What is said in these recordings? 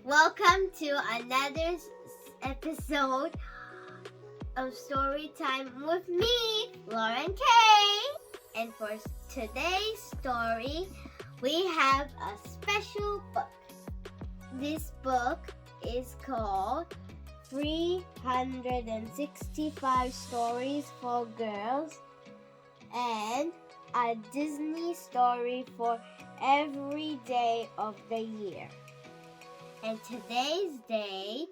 Welcome to another episode of Storytime with me, Lauren Kaye. And for today's story, we have a special book. This book is called 365 Stories for Girls and a Disney story for every day of the year. And today's date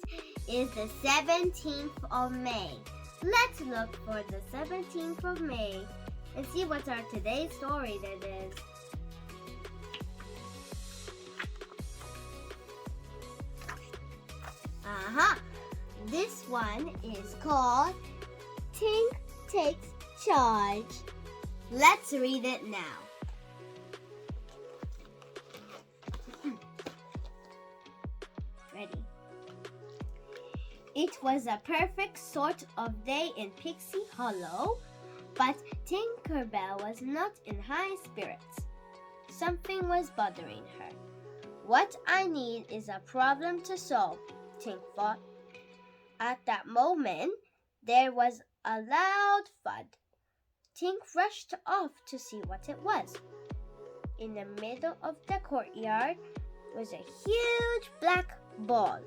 is the 17th of May. Let's look for the 17th of May and see what's our today's story that is. This one is called Tink Takes Charge. Let's read it now. Ready? It was a perfect sort of day in Pixie Hollow, but Tinkerbell was not in high spirits. Something was bothering her. What I need is a problem to solve, Tink thought. At that moment, there was a loud thud. Tink rushed off to see what it was. In the middle of the courtyard was a huge black ball.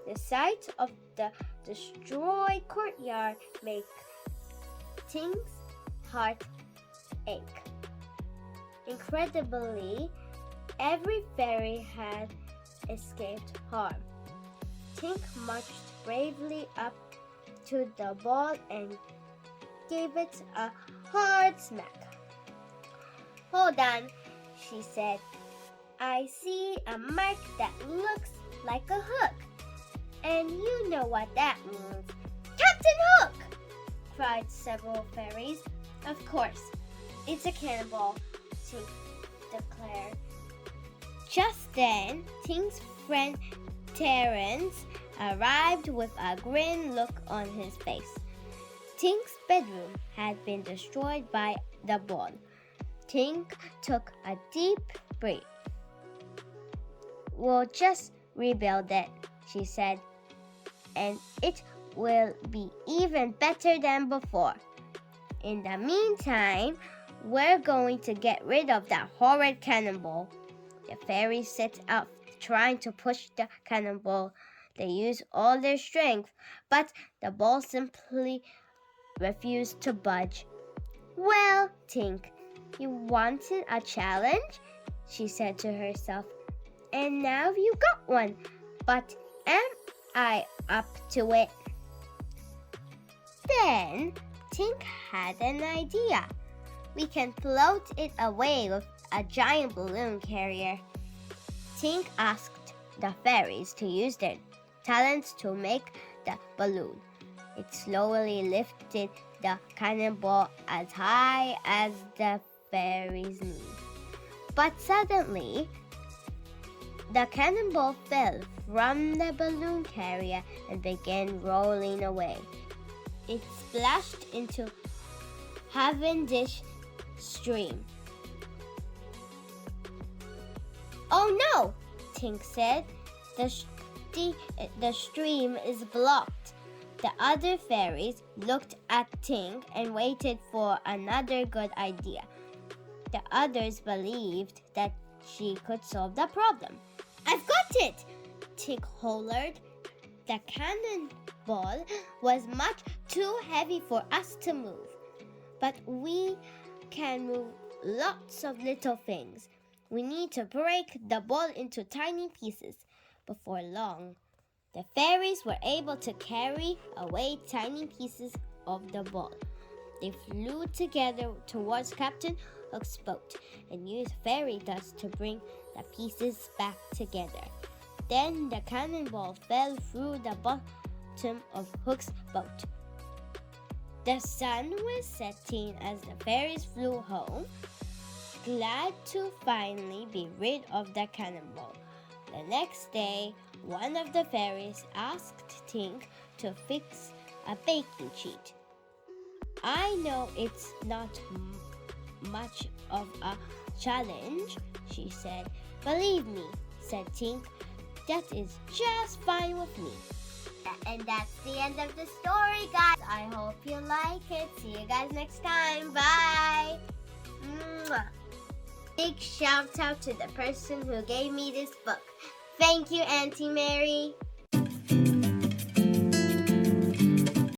The sight of the destroyed courtyard made Tink's heart ache. Incredibly, every fairy had escaped harm. Tink marched bravely up to the ball and gave it a hard smack. "Hold on," she said. "I see a mark that looks like a hook. And you know what that means." "Captain Hook!" cried several fairies. "Of course, it's a cannonball," Tink declared. Just then, Tink's friend Terrence arrived with a grin look on his face. Tink's bedroom had been destroyed by the ball. Tink took a deep breath. "We'll just rebuild it," she said, "and it will be even better than before. In the meantime, we're going to get rid of that horrid cannonball." The fairies set out trying to push the cannonball. They used all their strength, but the ball simply refused to budge. "Well, Tink, you wanted a challenge," she said to herself, "and now you got one. But am I up to it?" Then Tink had an idea. "We can float it away with a giant balloon carrier." Tink asked the fairies to use their talents to make the balloon. It slowly lifted the cannonball as high as the fairies' knee. But suddenly, the cannonball fell from the balloon carrier and began rolling away. It splashed into Cavendish Stream. "Oh no," Tink said. The stream is blocked." The other fairies looked at Tink and waited for another good idea. The others believed that she could solve the problem. "I've got it!" Tink hollered. "The cannonball was much too heavy for us to move, but we can move lots of little things. We need to break the ball into tiny pieces." Before long, the fairies were able to carry away tiny pieces of the ball. They flew together towards Captain Hook's boat and used fairy dust to bring the pieces back together. Then the cannonball fell through the bottom of Hook's boat. The sun was setting as the fairies flew home, glad to finally be rid of the cannonball. The next day, one of the fairies asked Tink to fix a baking sheet. "I know it's not much of a challenge," she said. "Believe me," said Tink, that is just fine with me. And that's the end of the story, guys. I hope you like it. See you guys next time. Bye. Mwah. Big shout out to the person who gave me this book. Thank you, Auntie Mary.